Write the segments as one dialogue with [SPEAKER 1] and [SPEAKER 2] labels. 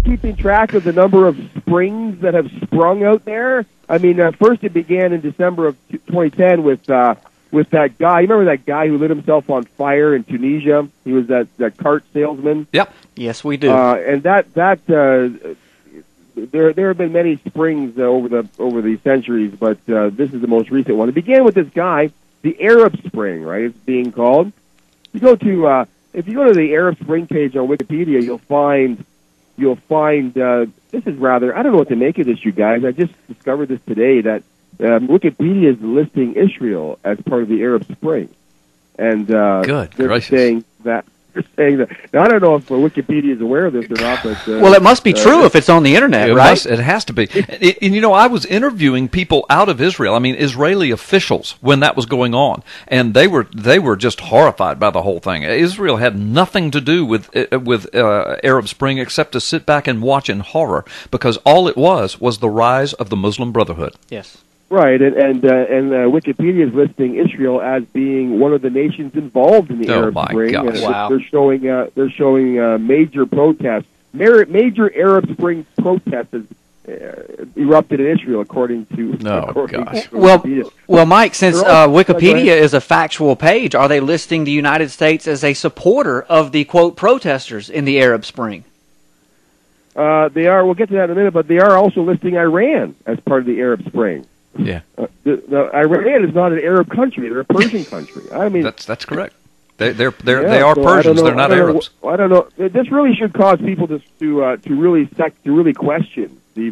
[SPEAKER 1] keeping track of the number of springs that have sprung out there? I mean, first it began in December of 2010 with that guy. You remember that guy who lit himself on fire in Tunisia? He was that cart salesman.
[SPEAKER 2] Yep.
[SPEAKER 3] Yes, we do.
[SPEAKER 1] And there have been many springs over the centuries, but this is the most recent one. It began with this guy, the Arab Spring, right? It's being called. If you go to the Arab Spring page on Wikipedia, you'll find this is rather, I don't know what to make of this, you guys. I just discovered this today that Wikipedia is listing Israel as part of the Arab Spring, and
[SPEAKER 2] good gracious.
[SPEAKER 1] Saying that. Now, I don't know if Wikipedia is aware of this or not, but
[SPEAKER 3] well, it must be true if it's on the internet, right?
[SPEAKER 2] It has to be. And you know, I was interviewing people out of Israel. I mean, Israeli officials when that was going on, and they were just horrified by the whole thing. Israel had nothing to do with Arab Spring except to sit back and watch in horror, because all it was the rise of the Muslim Brotherhood.
[SPEAKER 3] Yes.
[SPEAKER 1] Right, and Wikipedia is listing Israel as being one of the nations involved in the Arab Spring.
[SPEAKER 2] Gosh.
[SPEAKER 3] Wow.
[SPEAKER 1] They're showing major protests. Major Arab Spring protests has erupted in Israel, according to Wikipedia.
[SPEAKER 3] Well, Mike, since Wikipedia is a factual page, are they listing the United States as a supporter of the quote protesters in the Arab Spring?
[SPEAKER 1] They are. We'll get to that in a minute, but they are also listing Iran as part of the Arab Spring.
[SPEAKER 2] Yeah.
[SPEAKER 1] Iran is not an Arab country; they're a Persian country. I mean,
[SPEAKER 2] that's correct. They are Persians. They're not Arabs.
[SPEAKER 1] I don't know. This really should cause people to really question the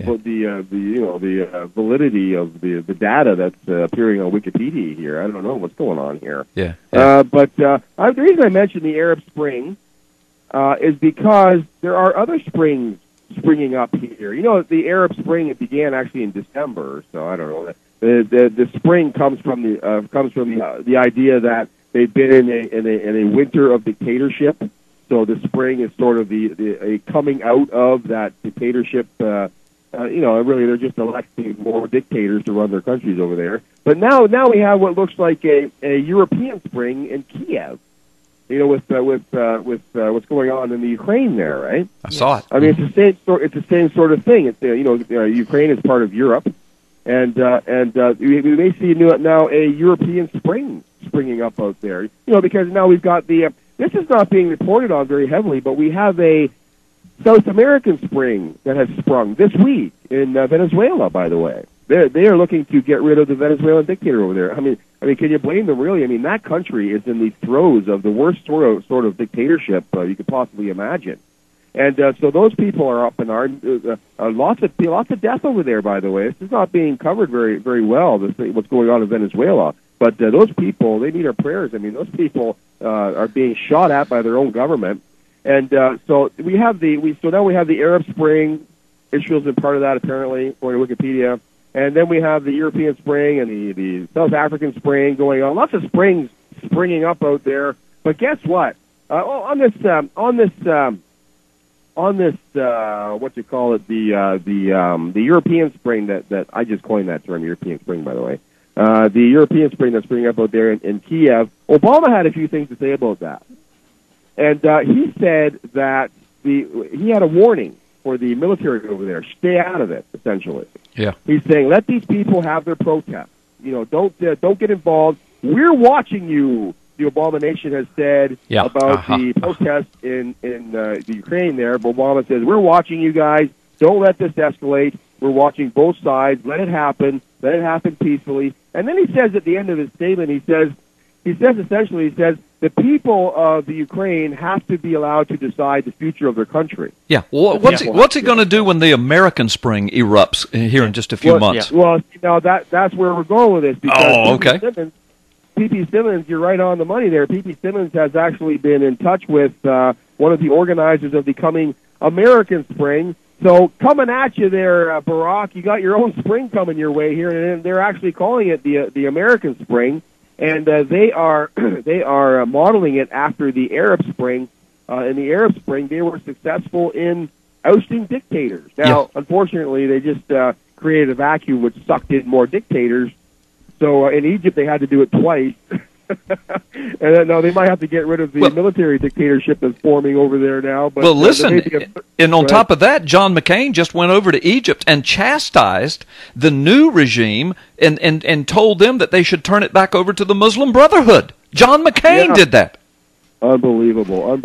[SPEAKER 1] validity of the data that's appearing on Wikipedia here. I don't know what's going on here.
[SPEAKER 2] Yeah.
[SPEAKER 1] But the reason I mentioned the Arab Spring is because there are other springs springing up here. You know, the Arab Spring, it began actually in December, so I don't know. The spring comes from the idea that they've been in a winter of dictatorship. So the spring is sort of a coming out of that dictatorship. Really they're just electing more dictators to run their countries over there. But now we have what looks like a European spring in Kiev. You know, with what's going on in the Ukraine there, right?
[SPEAKER 2] I saw it.
[SPEAKER 1] I mean, it's the same sort of thing. It's Ukraine is part of Europe, and we may see now a European spring springing up out there. You know, because now we've got this is not being reported on very heavily, but we have a South American spring that has sprung this week in Venezuela. By the way, they are looking to get rid of the Venezuelan dictator over there. I mean, can you blame them, really? I mean, that country is in the throes of the worst sort of dictatorship you could possibly imagine. And so those people are up in arms. Lots of death over there, by the way. This is not being covered very, very well, what's going on in Venezuela. But those people, they need our prayers. I mean, those people are being shot at by their own government. And so now we have the Arab Spring. Israel's been part of that, apparently, according to Wikipedia. And then we have the European Spring and the South African Spring going on. Lots of springs springing up out there. But guess what? On this what you call it, the European Spring that I just coined that term, European Spring, by the way. The European Spring that's springing up out there in Kiev. Obama had a few things to say about that, and he said that he had a warning for the military over there: stay out of it. Essentially,
[SPEAKER 2] yeah. He's
[SPEAKER 1] saying let these people have their protests. You know, don't get involved. We're watching you. The Obama nation has said about the protests in the Ukraine there. But Obama says, we're watching you guys. Don't let this escalate. We're watching both sides. Let it happen. Let it happen peacefully. And then he says at the end of his statement, he says the people of the Ukraine have to be allowed to decide the future of their country.
[SPEAKER 2] Yeah. Well, what's it going to do when the American Spring erupts here in just a few months?
[SPEAKER 1] Yeah. Well, that's where we're going with this. Because ppsimmons, you're right on the money there. ppsimmons has actually been in touch with one of the organizers of the coming American Spring. So coming at you there, Barack, you got your own spring coming your way here, and they're actually calling it the American Spring, and they are modeling it after the Arab Spring. In the Arab Spring, they were successful in ousting dictators. Now, unfortunately, they just created a vacuum which sucked in more dictators. So in Egypt, they had to do it twice. And then, no, they might have to get rid of the military dictatorship that's forming over there now. But,
[SPEAKER 2] well, listen, and on top of that, John McCain just went over to Egypt and chastised the new regime and told them that they should turn it back over to the Muslim Brotherhood. John McCain did that.
[SPEAKER 1] Unbelievable.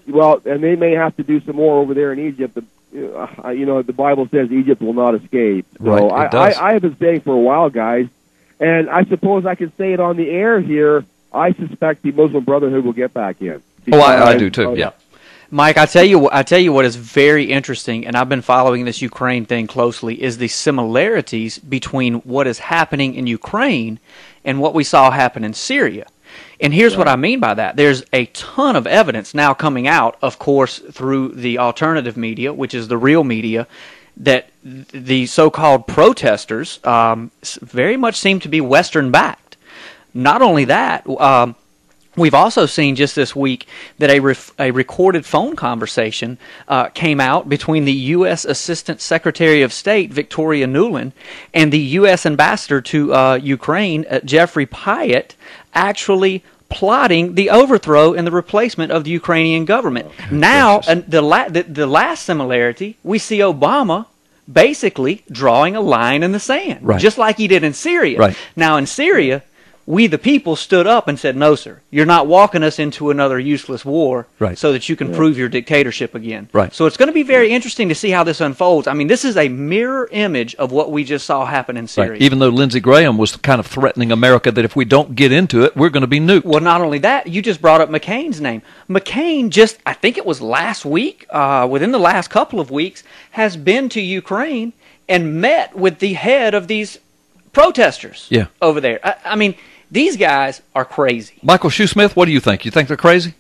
[SPEAKER 1] Well, and they may have to do some more over there in Egypt. The Bible says Egypt will not escape. So I have been saying for a while, guys, and I suppose I can say it on the air here, I suspect the Muslim Brotherhood will get back in.
[SPEAKER 2] I do too, yeah.
[SPEAKER 3] Mike, I tell you what is very interesting, and I've been following this Ukraine thing closely, is the similarities between what is happening in Ukraine and what we saw happen in Syria. And here's what I mean by that. There's a ton of evidence now coming out, of course, through the alternative media, which is the real media, that the so-called protesters very much seem to be Western-backed. Not only that, we've also seen just this week that a recorded phone conversation came out between the U.S. Assistant Secretary of State, Victoria Nuland, and the U.S. Ambassador to Ukraine, Jeffrey Pyatt, actually plotting the overthrow and the replacement of the Ukrainian government. Now, the last similarity, we see Obama basically drawing a line in the sand, just like he did in Syria. Now, in Syria, we the people stood up and said, no, sir, you're not walking us into another useless war so that you can prove your dictatorship again. So it's going to be very interesting to see how this unfolds. I mean, this is a mirror image of what we just saw happen in Syria.
[SPEAKER 2] Even though Lindsey Graham was kind of threatening America that if we don't get into it, we're going to be nuked.
[SPEAKER 3] Well, not only that, you just brought up McCain's name. McCain just, I think it was last week, within the last couple of weeks, has been to Ukraine and met with the head of these protesters over there. I mean, these guys are crazy.
[SPEAKER 2] Michael Shoesmith, what do you think? You think they're crazy?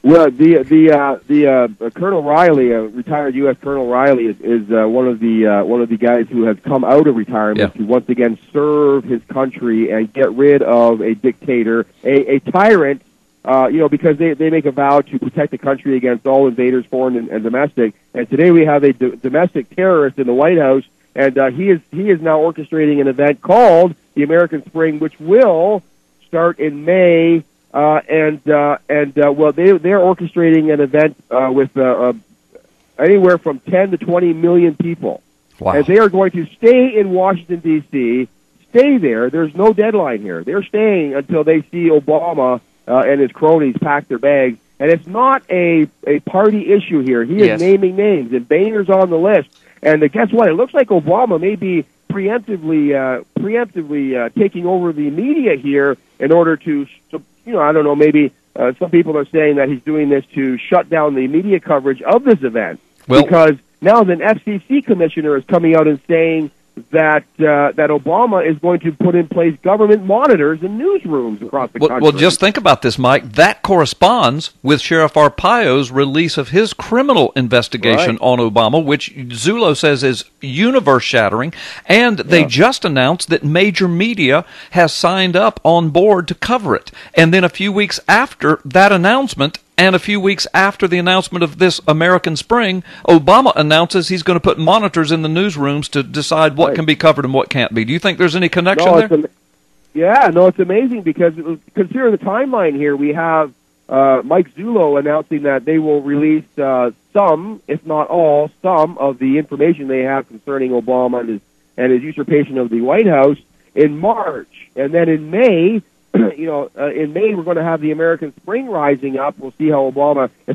[SPEAKER 1] Well, the Colonel Riley, retired U.S. Colonel Riley, is one of the guys who has come out of retirement to once again serve his country and get rid of a dictator, a tyrant. Because they make a vow to protect the country against all invaders, foreign and domestic. And today we have a domestic terrorist in the White House, and he is now orchestrating an event called the American Spring, which will start in May. They're orchestrating an event with anywhere from 10 to 20 million people.
[SPEAKER 2] Wow.
[SPEAKER 1] And they are going to stay in Washington, D.C., stay there. There's no deadline here. They're staying until they see Obama and his cronies pack their bags. And it's not a party issue here. He is naming names, and Boehner's on the list. And guess what? It looks like Obama may be preemptively taking over the media here in order to, I don't know, maybe some people are saying that he's doing this to shut down the media coverage of this event. Because now an FCC commissioner is coming out and saying that Obama is going to put in place government monitors in newsrooms across the country.
[SPEAKER 2] Well, just think about this, Mike. That corresponds with Sheriff Arpaio's release of his criminal investigation on Obama, which Zullo says is universe-shattering, and they just announced that major media has signed up on board to cover it. And then a few weeks after that announcement, and a few weeks after the announcement of this American Spring, Obama announces he's going to put monitors in the newsrooms to decide what can be covered and what can't be. Do you think there's any connection there?
[SPEAKER 1] It's amazing because consider the timeline here. We have Mike Zullo announcing that they will release some, if not all, some of the information they have concerning Obama and his usurpation of the White House in March. And then in May, in May we're going to have the American Spring rising up. We'll see how if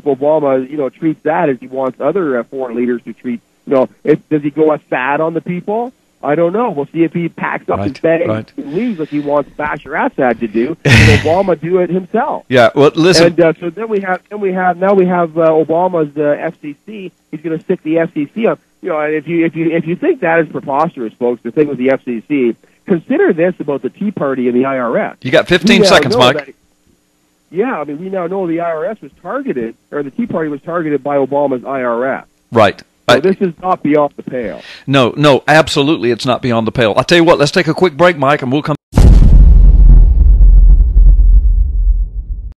[SPEAKER 1] Obama, treats that as he wants other foreign leaders to treat. Does he go sad on the people? I don't know. We'll see if he packs up his bags and leaves like he wants Bashar Assad to do, and Obama do it himself.
[SPEAKER 2] Yeah. Well, listen.
[SPEAKER 1] And so then we have Obama's FCC. He's going to stick the FCC up. And if you think that is preposterous, folks, the thing with the FCC. Consider this about the Tea Party and the IRS.
[SPEAKER 2] You got 15 seconds, Mike.
[SPEAKER 1] We now know the IRS was targeted, or the Tea Party was targeted by Obama's IRS.
[SPEAKER 2] Right.
[SPEAKER 1] So this is not beyond the pale.
[SPEAKER 2] No, absolutely it's not beyond the pale. I'll tell you what, let's take a quick break, Mike, and we'll come